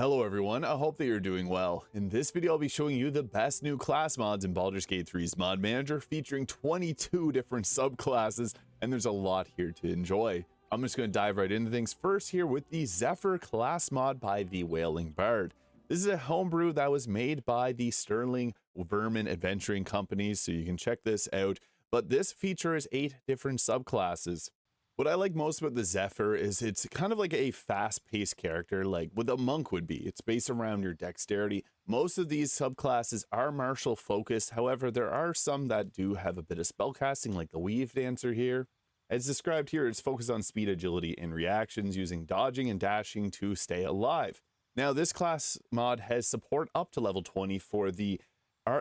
Hello everyone, I hope that you're doing well. In this video I'll be showing you the best new class mods in Baldur's Gate 3's mod manager, featuring 22 different subclasses, and there's a lot here to enjoy. I'm just going to dive right into things first here with the Zephyr Class Mod by the Wailing Bard. This is a homebrew that was made by the Sterling Vermin Adventuring Company, so you can check this out. But this features 8 different subclasses. What I like most about the Zephyr is it's kind of like a fast-paced character, like what a monk would be. It's based around your dexterity. Most of these subclasses are martial focused. However, there are some that do have a bit of spellcasting, like the Weave Dancer here. As described here, it's focused on speed, agility, and reactions, using dodging and dashing to stay alive. Now, this class mod has support up to level 20 for the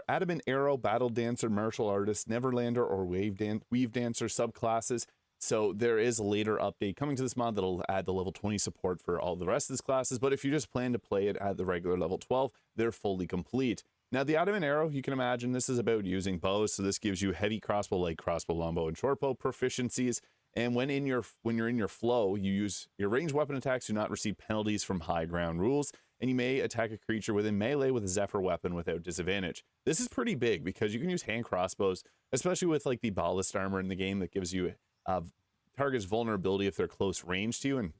Adamant Arrow, Battle Dancer, Martial Artist, Neverlander, or Weave Dancer subclasses. So there is a later update coming to this mod that'll add the level 20 support for all the rest of these classes, but if you just plan to play it at the regular level 12, they're fully complete. Now the Adamant Arrow, you can imagine this is about using bows, so this gives you heavy crossbow, light crossbow, longbow, and shortbow proficiencies, and when you're in your flow, you use your ranged weapon attacks do not receive penalties from high ground rules, and you may attack a creature within melee with a Zephyr weapon without disadvantage. This is pretty big because you can use hand crossbows, especially with like the ballast armor in the game that gives you target's vulnerability if they're close range to you, and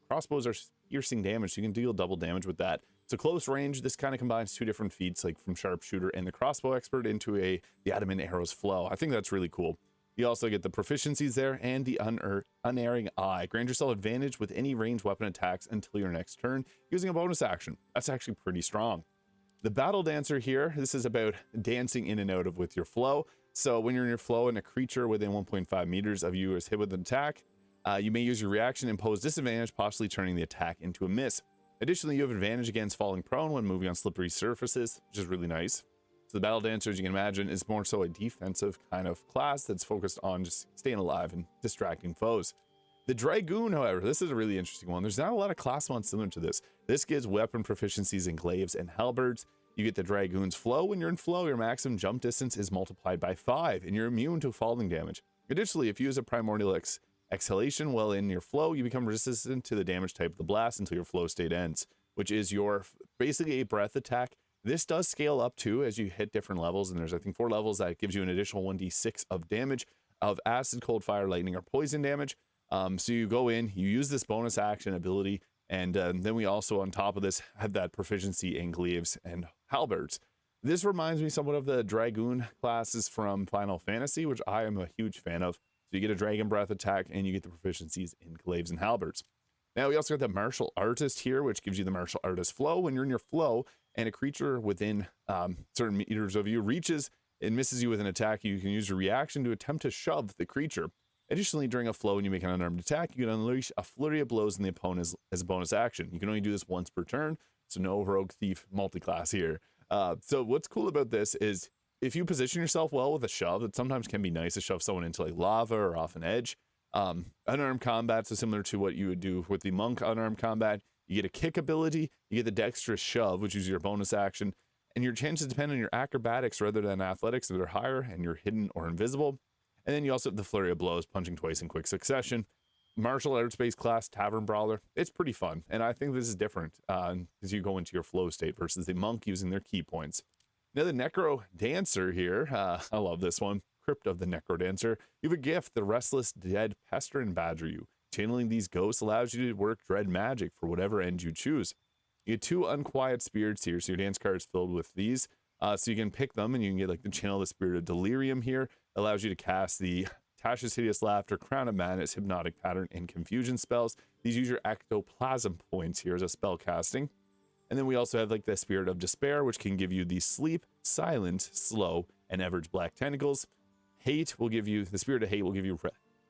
crossbows are piercing damage, so you can deal double damage with that. So close range, this kind of combines 2 different feats, like from Sharpshooter and the Crossbow Expert, into the Adamant Arrow's flow. I think that's really cool. You also get the proficiencies there and the Unerring Eye. Grant yourself advantage with any ranged weapon attacks until your next turn using a bonus action. That's actually pretty strong. The Battle Dancer here, this is about dancing in and out of with your flow. So when you're in your flow and a creature within 1.5 meters of you is hit with an attack, you may use your reaction and impose disadvantage, possibly turning the attack into a miss. Additionally, you have advantage against falling prone when moving on slippery surfaces, which is really nice. So the Battle Dancer, as you can imagine, is more so a defensive kind of class that's focused on just staying alive and distracting foes. The Dragoon, however, this is a really interesting one. There's not a lot of class mods similar to this. This gives weapon proficiencies in glaives and halberds. You get the Dragoon's flow. When you're in flow, your maximum jump distance is multiplied by 5, and you're immune to falling damage. Additionally, if you use a primordial exhalation while in your flow, you become resistant to the damage type of the blast until your flow state ends, which is your basically a breath attack. This does scale up too as you hit different levels, and there's I think 4 levels that gives you an additional 1d6 of damage of acid, cold, fire, lightning, or poison damage. So you go in, you use this bonus action ability, and then we also, on top of this, have that proficiency in glaives and halberds. This reminds me somewhat of the Dragoon classes from Final Fantasy, which I am a huge fan of. So you get a Dragon Breath attack, and you get the proficiencies in glaives and halberds. Now we also got the Martial Artist here, which gives you the Martial Artist flow. When you're in your flow, and a creature within certain meters of you reaches and misses you with an attack, you can use your reaction to attempt to shove the creature. Additionally, during a flow, when you make an unarmed attack, you can unleash a flurry of blows on the opponent as a bonus action. You can only do this once per turn, so no Rogue Thief multiclass here. So what's cool about this is if you position yourself well with a shove, it sometimes can be nice to shove someone into like lava or off an edge. Unarmed combat, so similar to what you would do with the monk unarmed combat, you get a kick ability, you get the dexterous shove, which is your bonus action, and your chances depend on your acrobatics rather than athletics that are higher, and you're hidden or invisible. And then you also have the flurry of blows, punching twice in quick succession. Martial arts based class, Tavern Brawler. It's pretty fun, and I think this is different as you go into your flow state versus the monk using their key points. Now the Necro Dancer here, I love this one. Crypt of the Necro Dancer. You have a gift, the Restless Dead pester and badger you. Channeling these ghosts allows you to work dread magic for whatever end you choose. You get 2 unquiet spirits here, so your dance card is filled with these. So you can pick them, and you can get like the Channel the Spirit of Delirium here. Allows you to cast the Tasha's Hideous Laughter, Crown of Madness, Hypnotic Pattern, and Confusion spells. These use your Ectoplasm points here as a spell casting. And then we also have like the Spirit of Despair, which can give you the Sleep, Silent, Slow, and Everage Black Tentacles. Hate will give you, the Spirit of Hate will give you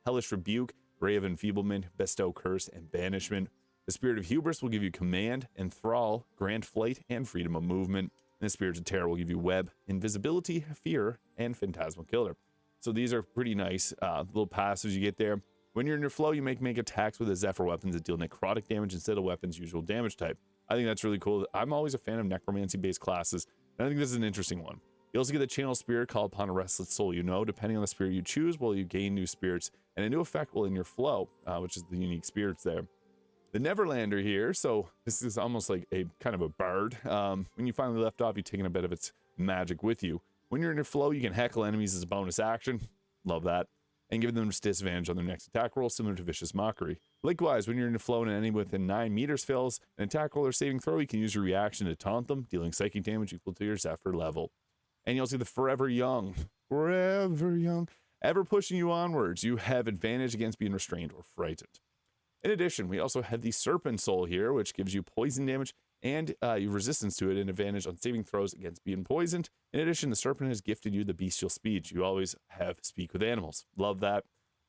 Hellish Rebuke, Ray of Enfeeblement, Bestow Curse, and Banishment. The Spirit of Hubris will give you Command, Enthrall, Grant Flight, and Freedom of Movement. And the Spirit of Terror will give you Web, Invisibility, Fear, and Phantasmal Killer. So these are pretty nice little passives you get there. When you're in your flow, you make attacks with the Zephyr weapons that deal necrotic damage instead of weapons' usual damage type. I think that's really cool. I'm always a fan of necromancy-based classes, and I think this is an interesting one. You also get a Channel Spirit called upon a restless soul you know. Depending on the spirit you choose, will you gain new spirits, and a new effect will in your flow, which is the unique spirits there. the Neverlander here. So this is almost like a kind of a bard. When you finally left off, you're taking a bit of its magic with you. When you're in your flow, you can heckle enemies as a bonus action. Love that. And give them disadvantage on their next attack roll, similar to Vicious Mockery. Likewise, when you're in your flow and an enemy within 9 meters fails an attack roll or saving throw, you can use your reaction to taunt them, dealing psychic damage equal to your Zephyr level. And you also get the Forever Young. Forever Young. Ever pushing you onwards, you have advantage against being restrained or frightened. In addition, we also have the Serpent Soul here, which gives you poison damage and resistance to it and advantage on saving throws against being poisoned. In addition, the Serpent has gifted you the Bestial Speech. You always have Speak with Animals. Love that.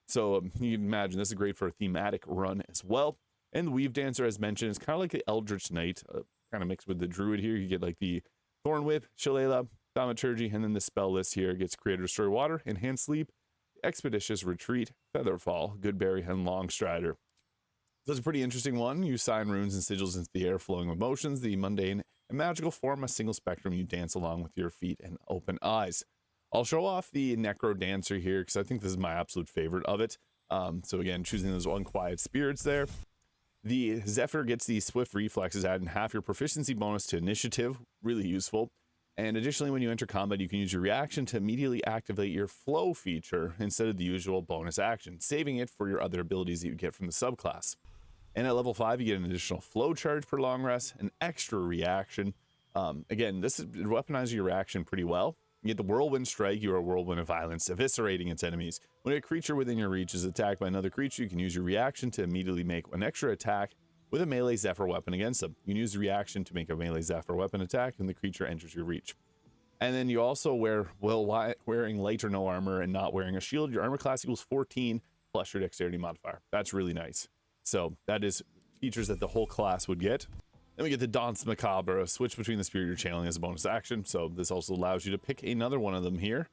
So you can imagine this is great for a thematic run as well. And the Weave Dancer, as mentioned, is kind of like the Eldritch Knight, kind of mixed with the Druid here. You get like the Thorn Whip, Shillelagh, Thaumaturgy, and then the spell list here gets Create or Destroy Water, Enhanced Sleep, Expeditious Retreat, Featherfall, Goodberry, and Long Strider. So it's a pretty interesting one. You sign runes and sigils into the air, flowing with motions. The mundane and magical form a single spectrum. You dance along with your feet and open eyes. I'll show off the Necro Dancer here because I think this is my absolute favorite of it. So again, choosing those unquiet spirits there. The Zephyr gets the Swift Reflexes, adding half your proficiency bonus to initiative. Really useful. And additionally, when you enter combat, you can use your reaction to immediately activate your flow feature instead of the usual bonus action, saving it for your other abilities that you get from the subclass. And at level 5, you get an additional flow charge per long rest, an extra reaction. Again, this weaponizes your reaction pretty well. You get the Whirlwind Strike. You are a whirlwind of violence, eviscerating its enemies. When a creature within your reach is attacked by another creature, you can use your reaction to immediately make an extra attack with a melee Zephyr weapon against them. You can use the reaction to make a melee Zephyr weapon attack when the creature enters your reach. And then you also wearing light or no armor and not wearing a shield, your armor class equals 14 plus your dexterity modifier. That's really nice. So that is features that the whole class would get. Then we get the Danse Macabre, a switch between the spirit you're channeling as a bonus action. So this also allows you to pick another one of them here.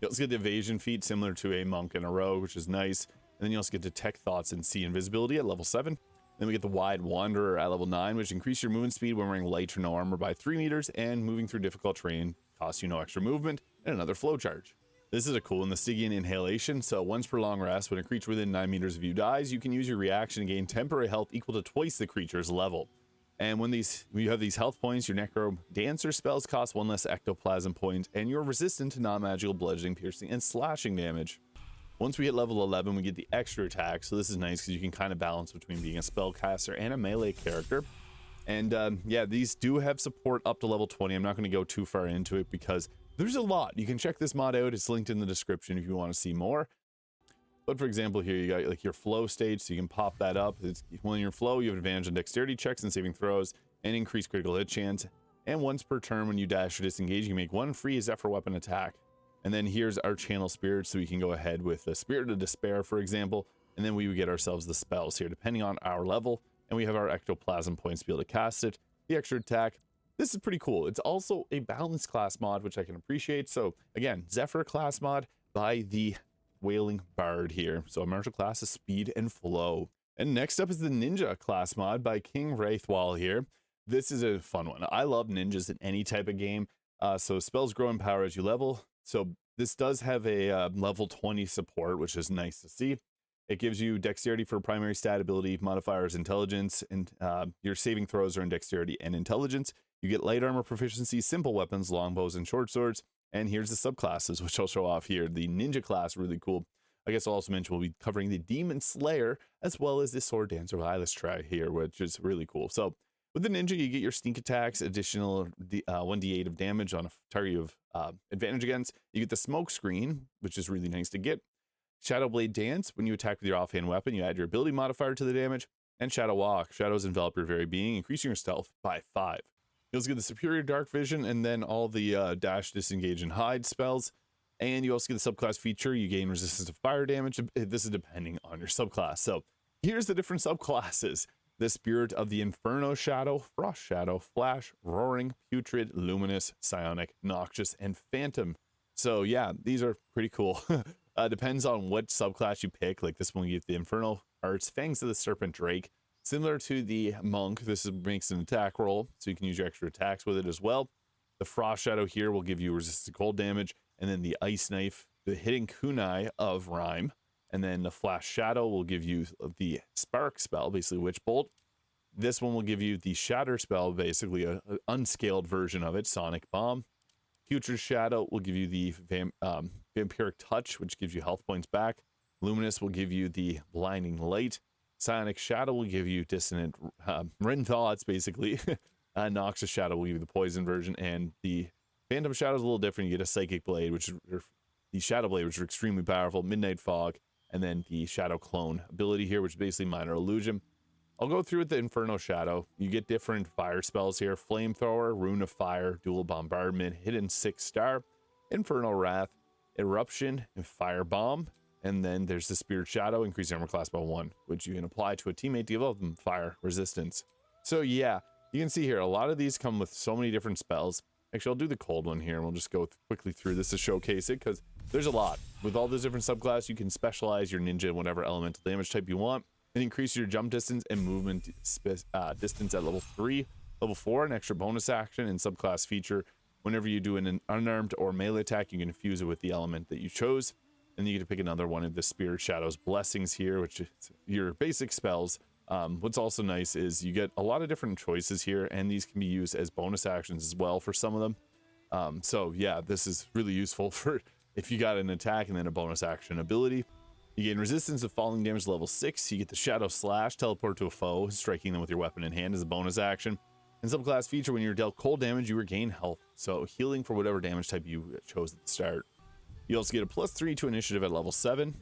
You also get the evasion feat similar to a monk and a rogue, which is nice. And then you also get detect thoughts and see invisibility at level 7. Then we get the Wide Wanderer at level 9, which increases your movement speed when wearing light or no armor by 3 meters, and moving through difficult terrain costs you no extra movement, and another flow charge. This is a cool one, the Stygian Inhalation. So once per long rest, when a creature within 9 meters of you dies, you can use your reaction to gain temporary health equal to twice the creature's level. And when you have these health points, your Necro Dancer spells cost 1 less ectoplasm point, and you're resistant to non-magical bludgeoning, piercing, and slashing damage. Once we hit level 11, we get the extra attack. So this is nice because you can kind of balance between being a spellcaster and a melee character. And yeah, these do have support up to level 20. I'm not going to go too far into it because there's a lot. You can check this mod out. It's linked in the description if you want to see more. But for example, here you got like your flow stage, so you can pop that up. When you're flow, you have advantage on dexterity checks and saving throws, and increased critical hit chance. And once per turn, when you dash or disengage, you can make 1 free Zephyr weapon attack. And then here's our channel spirits, so we can go ahead with the Spirit of Despair, for example, and then we would get ourselves the spells here, depending on our level. And we have our ectoplasm points to be able to cast it. The extra attack. This is pretty cool. It's also a balanced class mod, which I can appreciate. So again, Zephyr Class Mod by the Wailing Bard here. So a martial class is speed and flow. And next up is the Ninja Class Mod by King Wraithwall here. This is a fun one. I love ninjas in any type of game. So spells grow in power as you level. So this does have a level 20 support, which is nice to see. It gives you dexterity for primary stat ability, modifiers intelligence, and your saving throws are in dexterity and intelligence. You get light armor proficiency, simple weapons, longbows, and short swords. And here's the subclasses, which I'll show off here. The Ninja class, really cool. I guess I'll also mention we'll be covering the Demon Slayer, as well as the Sword Dancer of Eilistraee here, which is really cool. So with the Ninja, you get your sneak attacks, additional 1d8 of damage on a target you have advantage against. You get the Smoke Screen, which is really nice to get. Shadow Blade Dance, when you attack with your offhand weapon, you add your ability modifier to the damage. And Shadow Walk, shadows envelop your very being, increasing your stealth by 5. You also get the Superior Dark Vision, and then all the Dash, Disengage, and Hide spells. And you also get the subclass feature. You gain resistance to fire damage. This is depending on your subclass. So here's the different subclasses. The Spirit of the Inferno Shadow, Frost Shadow, Flash, Roaring, Putrid, Luminous, Psionic, Noxious, and Phantom. So yeah, these are pretty cool. Depends on what subclass you pick. Like this one, you get the Infernal Arts, Fangs of the Serpent Drake. Similar to the Monk, this makes an attack roll, so you can use your extra attacks with it as well. The Frost Shadow here will give you resistance to cold damage. And then the Ice Knife, the Hidden Kunai of Rhyme. And then the Flash Shadow will give you the Spark spell, basically Witch Bolt. This one will give you the Shatter spell, basically an unscaled version of it, Sonic Bomb. Future Shadow will give you the Vampiric Touch, which gives you health points back. Luminous will give you the Blinding Light. Psionic Shadow will give you Dissonant Rin Thoughts, basically. Noxus Shadow will give you the Poison version. And the Phantom Shadow is a little different. You get a Psychic Blade, which is the Shadow Blade, which is extremely powerful. Midnight Fog. And then the Shadow Clone ability here, which is basically Minor Illusion. I'll go through with the Inferno Shadow. You get different fire spells here. Flamethrower, Rune of Fire, Dual Bombardment, Hidden 6-star, Infernal Wrath, Eruption, and Firebomb. And then there's the Spirit Shadow, increase armor class by 1, which you can apply to a teammate to give them fire resistance. So yeah, you can see here, a lot of these come with so many different spells. Actually, I'll do the cold one here, and we'll just go quickly through this to showcase it, because there's a lot. With all those different subclasses, you can specialize your ninja in whatever elemental damage type you want, and increase your jump distance and movement distance at level 3. Level 4, an extra bonus action and subclass feature. Whenever you do an unarmed or melee attack, you can infuse it with the element that you chose. And then you get to pick another one of the Spirit Shadow's blessings here, which is your basic spells. What's also nice is you get a lot of different choices here, and these can be used as bonus actions as well for some of them. So yeah, this is really useful for if you got an attack and then a bonus action ability. You gain resistance to falling damage level 6. You get the Shadow Slash, teleport to a foe, striking them with your weapon in hand as a bonus action. And subclass feature, when you're dealt cold damage, you regain health. So healing for whatever damage type you chose at the start. You also get a +3 to initiative at level 7.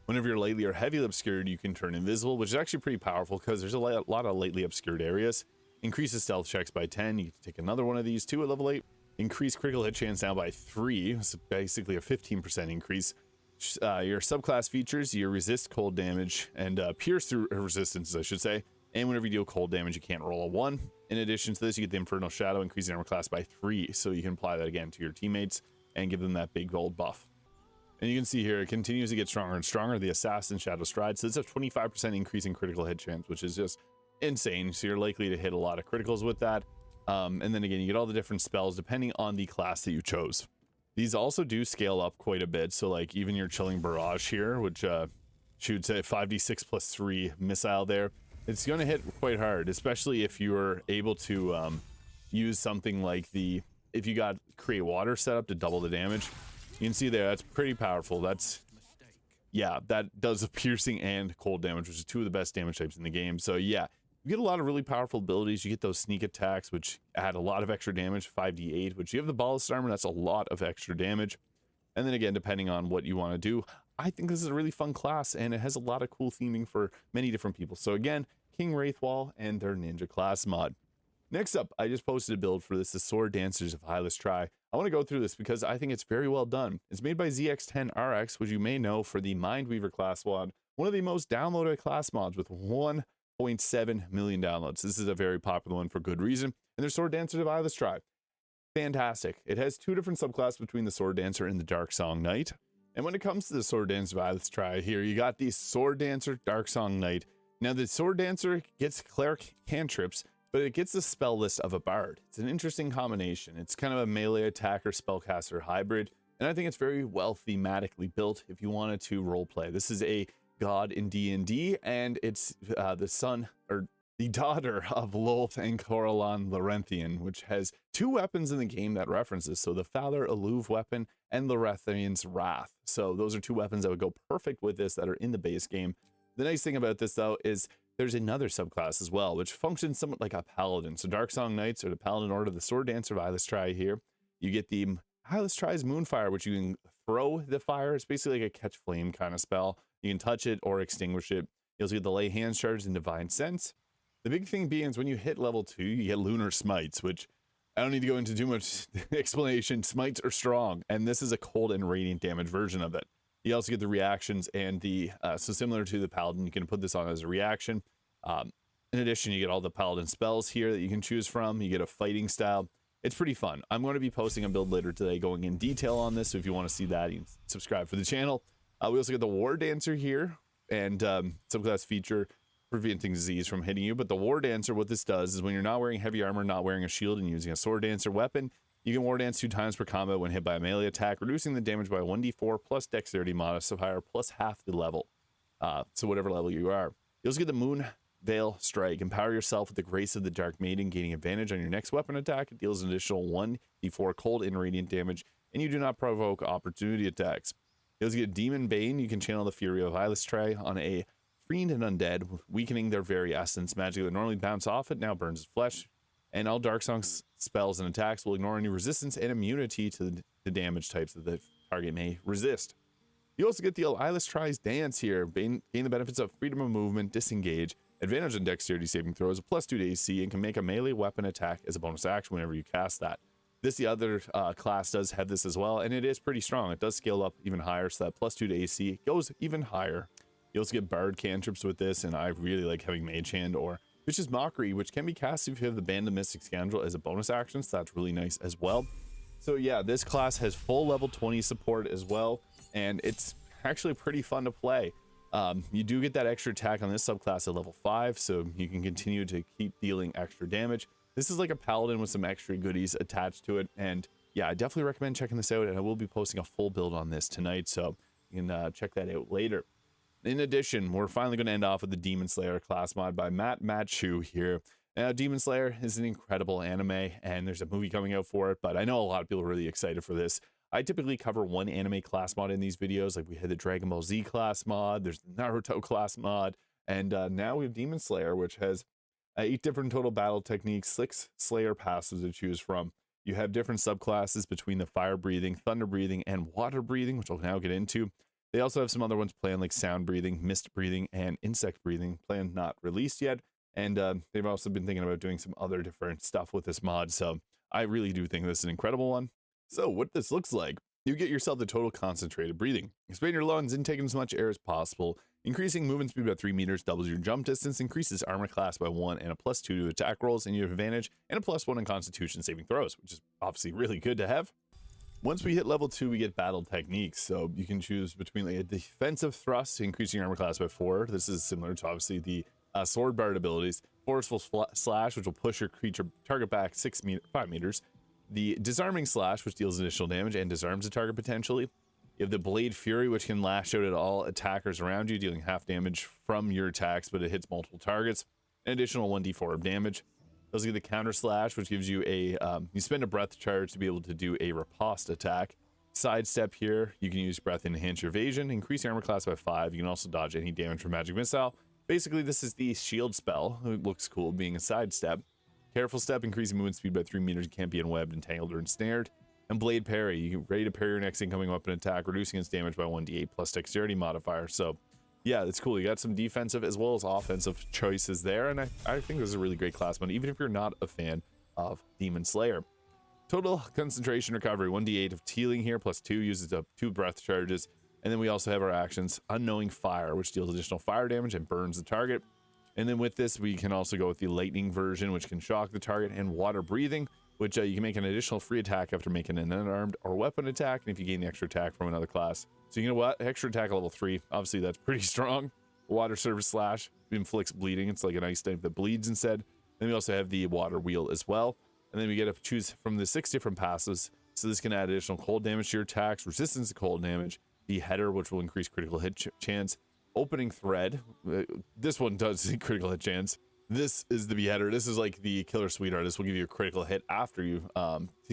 Whenever you're lightly or heavily obscured, you can turn invisible, which is actually pretty powerful because there's a lot of lightly obscured areas. Increases stealth checks by 10. You can take another one of these too at level 8. Increase critical hit chance now by 3. So basically a 15% increase. Your subclass features, you resist cold damage and pierce through resistance, I should say. And whenever you deal cold damage, you can't roll a 1. In addition to this, you get the Infernal Shadow, increasing armor class by 3. So you can apply that again to your teammates and give them that big gold buff. And you can see here, it continues to get stronger and stronger. The Assassin Shadow Stride. So it's a 25% increase in critical hit chance, which is just insane. So you're likely to hit a lot of criticals with that. And then again, you get all the different spells depending on the class that you chose. These also do scale up quite a bit. So like even your Chilling Barrage here, which shoots a 5d6 +3 missile there. It's going to hit quite hard, especially if you're able to use something like if you got Create Water set up to double the damage. You can see there, that's pretty powerful. Yeah, that does a piercing and cold damage, which is 2 of the best damage types in the game. So yeah, you get a lot of really powerful abilities. You get those sneak attacks, which add a lot of extra damage, 5d8, which you have the Ballast Armor, that's a lot of extra damage. And then again, depending on what you want to do, I think this is a really fun class, and it has a lot of cool theming for many different people. So again, King Wraithwall and their Ninja Class Mod. Next up, I just posted a build for this, the Sword Dancers of Eilistraee. I want to go through this because I think it's very well done. It's made by ZX10RX, which you may know for the Mindweaver class mod, one of the most downloaded class mods with 1.7 million downloads. This is a very popular one for good reason. And their Sword Dancers of Eilistraee. Fantastic. It has 2 different subclasses between the Sword Dancer and the Dark Song Knight. And when it comes to the Sword Dancer of Eilistraee here, you got the Sword Dancer, Dark Song Knight. Now the Sword Dancer gets cleric cantrips, but it gets the spell list of a bard. It's an interesting combination. It's kind of a melee attacker spellcaster hybrid, and I think it's very well thematically built if you wanted to roleplay. This is a god in D&D, and it's the son or the daughter of Lolth and Coralon Laurenthian, which has 2 weapons in the game that references. So the Father Alluve weapon and Laurenthian's Wrath. So those are 2 weapons that would go perfect with this that are in the base game. The nice thing about this though is there's another subclass as well, which functions somewhat like a paladin. So Dark Song Knights are the paladin order, the Sword Dancer of Eilistraee here. You get the Eilistrae's Moonfire, which you can throw the fire. It's basically like a catch flame kind of spell. You can touch it or extinguish it. You also get the Lay Hands Charge and Divine Sense. The big thing being is when you hit level 2, you get Lunar Smites, which I don't need to go into too much explanation. Smites are strong, and this is a cold and radiant damage version of it. You also get the reactions and so similar to the Paladin, you can put this on as a reaction. In addition, you get all the Paladin spells here that you can choose from. You get a fighting style. It's pretty fun. I'm going to be posting a build later today going in detail on this. So if you want to see that, you can subscribe for the channel. We also get the War Dancer here and subclass feature preventing disease from hitting you. But the War Dancer, what this does is when you're not wearing heavy armor, not wearing a shield, and using a Sword Dancer weapon, You can war dance 2 times per combat when hit by a melee attack, reducing the damage by 1d4 plus dexterity modifier plus half the level. So whatever level you are. You also get the Moon Veil Strike. Empower yourself with the Grace of the Dark Maiden, gaining advantage on your next weapon attack. It deals an additional 1d4 cold and radiant damage, and you do not provoke opportunity attacks. You also get Demon Bane. You can channel the Fury of Eilistraee on a fiend and undead, weakening their very essence. Magic that normally bounce off it now burns its flesh. And all Dark Song's spells and attacks will ignore any resistance and immunity to the damage types that the target may resist. You also get the Eilistraee's Dance here. Gain the benefits of freedom of movement, disengage, advantage on dexterity saving throws, a +2 to AC, and can make a melee weapon attack as a bonus action whenever you cast that. The other class does have this as well, and it is pretty strong. It does scale up even higher, so that +2 to AC goes even higher. You also get Bard cantrips with this, and I really like having Mage Hand or Vicious Mockery, which can be cast if you have the Band of Mystic Scoundrel as a bonus action, so that's really nice as well. So yeah, this class has full level 20 support as well, and it's actually pretty fun to play. You do get that extra attack on this subclass at level 5, so you can continue to keep dealing extra damage. This is like a paladin with some extra goodies attached to it, and yeah, I definitely recommend checking this out, and I will be posting a full build on this tonight, so you can check that out later. In addition, we're finally going to end off with the Demon Slayer class mod by Matt Machu here. Now, Demon Slayer is an incredible anime, and there's a movie coming out for it, but I know a lot of people are really excited for this. I typically cover one anime class mod in these videos, like we had the Dragon Ball Z class mod, there's the Naruto class mod, and now we have Demon Slayer, which has 8 different total battle techniques, 6 Slayer passives to choose from. You have different subclasses between the fire breathing, thunder breathing, and water breathing, which I'll now get into. They also have some other ones planned, like sound breathing, mist breathing, and insect breathing, planned not released yet. And they've also been thinking about doing some other different stuff with this mod, so I really do think this is an incredible one. So what this looks like, you get yourself the total concentrated breathing. Expand your lungs and take in as much air as possible. Increasing movement speed by 3 meters doubles your jump distance, increases armor class by 1 and a +2 to attack rolls, and you have advantage and a +1 in constitution saving throws, which is obviously really good to have. Once we hit level 2, we get battle techniques, so you can choose between like a defensive thrust, increasing armor class by 4. This is similar to obviously the sword bard abilities. Forceful slash, which will push your creature target back 5 meters. The disarming slash, which deals additional damage and disarms the target potentially. You have the Blade Fury, which can lash out at all attackers around you, dealing half damage from your attacks, but it hits multiple targets. An additional 1d4 of damage. You also get the Counter Slash, which gives you a, you spend a breath charge to be able to do a riposte attack. Sidestep here, you can use breath to enhance your evasion, increase your armor class by 5. You can also dodge any damage from magic missile. Basically, this is the shield spell. It looks cool being a sidestep. Careful Step, increasing movement speed by 3 meters. You can't be unwebbed, entangled, or ensnared. And Blade Parry, you ready to parry your next incoming weapon attack, reducing its damage by 1d8 plus dexterity modifier. So yeah, that's cool. You got some defensive as well as offensive choices there, and I think this is a really great class mod, even if you're not a fan of Demon Slayer. Total concentration recovery, 1d8 of healing here, +2, uses up 2 breath charges. And then we also have our actions, Unknowing Fire, which deals additional fire damage and burns the target. And then with this, we can also go with the lightning version, which can shock the target, and water breathing, which you can make an additional free attack after making an unarmed or weapon attack, and if you gain the extra attack from another class. So you know what? Extra attack at level 3. Obviously, that's pretty strong. Water Service Slash inflicts bleeding. It's like an ice type that bleeds instead. Then we also have the Water Wheel as well. And then we get to choose from the 6 different passives. So this can add additional cold damage to your attacks, resistance to cold damage, the Header, which will increase critical hit chance, Opening Thread. This one does critical hit chance. This is the Beheader. This is like the Killer Sweetheart. This will give you a critical hit after you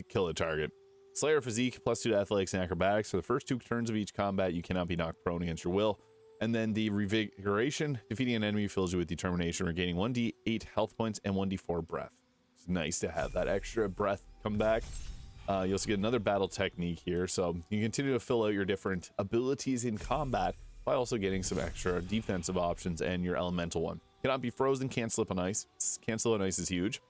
kill a target. Slayer Physique, +2 to athletics and acrobatics. For the first 2 turns of each combat, you cannot be knocked prone against your will. And then the Revigoration, defeating an enemy fills you with determination, regaining 1d8 health points and 1d4 breath. It's nice to have that extra breath come back. You also get another battle technique here, so you continue to fill out your different abilities in combat by also getting some extra defensive options, and your elemental one. Cannot be frozen, can't slip on ice. Cancel on ice is huge.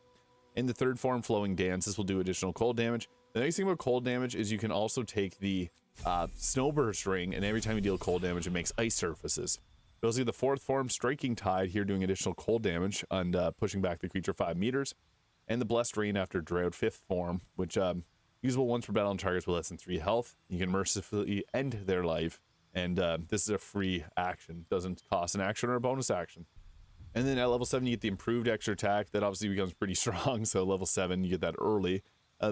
In the third form, Flowing Dance, this will do additional cold damage. The nice thing about cold damage is you can also take the Snowburst Ring, and every time you deal cold damage, it makes ice surfaces. You also get the fourth form, Striking Tide, here doing additional cold damage and pushing back the creature 5 meters. And the Blessed Rain after Drought, 5th form, which usable once per battle on targets with less than 3 health. You can mercifully end their life. And this is a free action. Doesn't cost an action or a bonus action. And then at level 7, you get the improved extra attack. That obviously becomes pretty strong. So level 7, you get that early.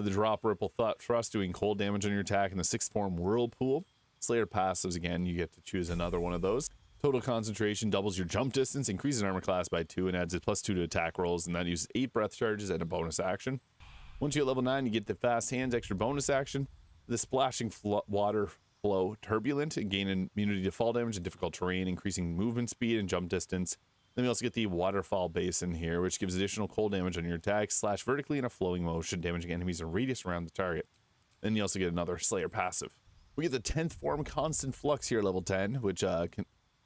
The drop ripple thrust doing cold damage on your attack, and the sixth form whirlpool. Slayer passives, again, you get to choose another one of those. Total concentration doubles your jump distance, increases armor class by 2, and adds a +2 to attack rolls, and that uses 8 breath charges and a bonus action. Once you hit level 9, you get the fast hands extra bonus action. The splashing water flow turbulent, and gain immunity to fall damage in difficult terrain, increasing movement speed and jump distance. Then we also get the waterfall basin here, which gives additional cold damage on your attack, slash vertically in a flowing motion, damaging enemies in a radius around the target. Then you also get another Slayer passive. We get the 10th form Constant Flux here, level 10, which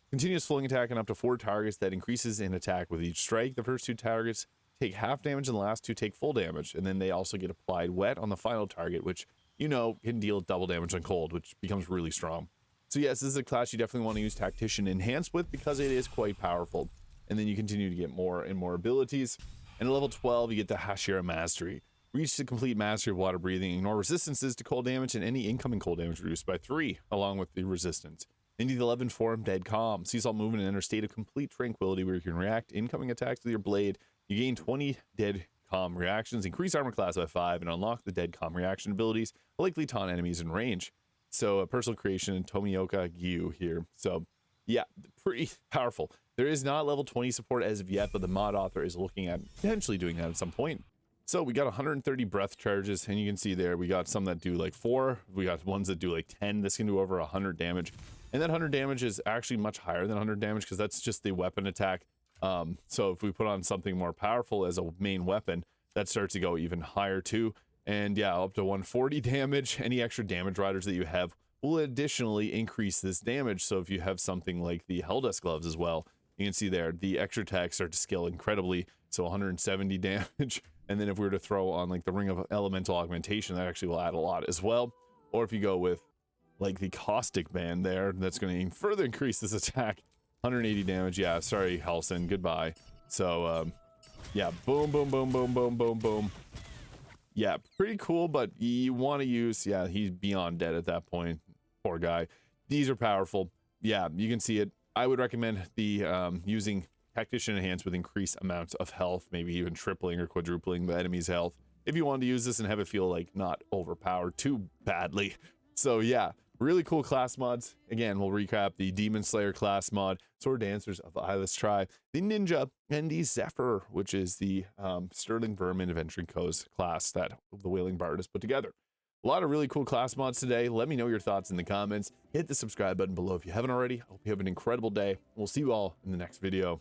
continuous flowing attack on up to 4 targets that increases in attack with each strike. The first 2 targets take half damage and the last 2 take full damage. And then they also get applied wet on the final target, which, you know, can deal double damage on cold, which becomes really strong. So yes, this is a class you definitely want to use Tactician Enhanced with because it is quite powerful. And then you continue to get more and more abilities. And at level 12, you get the Hashira Mastery. Reach the complete mastery of water breathing, ignore resistances to cold damage, and any incoming cold damage reduced by 3, along with the resistance. Into the 11th form, Dead Calm. Sees all movement and enter a state of complete tranquility where you can react to incoming attacks with your blade. You gain 20 Dead Calm reactions, increase armor class by 5, and unlock the Dead Calm reaction abilities, likely taunt enemies in range. So a personal creation in Tomioka Gyu here. So yeah, pretty powerful. There is not level 20 support as of yet, but the mod author is looking at potentially doing that at some point. So we got 130 breath charges, and you can see there we got some that do like 4, we got ones that do like 10. This can do over 100 damage, and that 100 damage is actually much higher than 100 damage because that's just the weapon attack. So if we put on something more powerful as a main weapon, that starts to go even higher too. And yeah, up to 140 damage. Any extra damage riders that you have will additionally increase this damage. So if you have something like the Helldesk gloves as well, you can see there the extra attacks start to scale incredibly. So 170 damage. And then if we were to throw on like the Ring of Elemental Augmentation, that actually will add a lot as well. Or if you go with like the Caustic Band there, that's going to even further increase this attack. 180 damage. Yeah, sorry, Halson, goodbye. So yeah, boom, boom, boom, boom, boom, boom, boom. Yeah, pretty cool, but you want to use, yeah, he's beyond dead at that point. Poor guy. These are powerful. Yeah, you can see it. I would recommend the using Tactician Enhanced with increased amounts of health, maybe even tripling or quadrupling the enemy's health, if you want to use this and have it feel like not overpowered too badly. So yeah, really cool class mods. Again, we'll recap the Demon Slayer class mod, Sword Dancers of Eilistraee, the Ninja, and the Zephyr, which is the Sterling Vermin Adventuring Coast class that the Wailing Bard has put together. A lot of really cool class mods today. Let me know your thoughts in the comments. Hit the subscribe button below if you haven't already. I hope you have an incredible day. We'll see you all in the next video.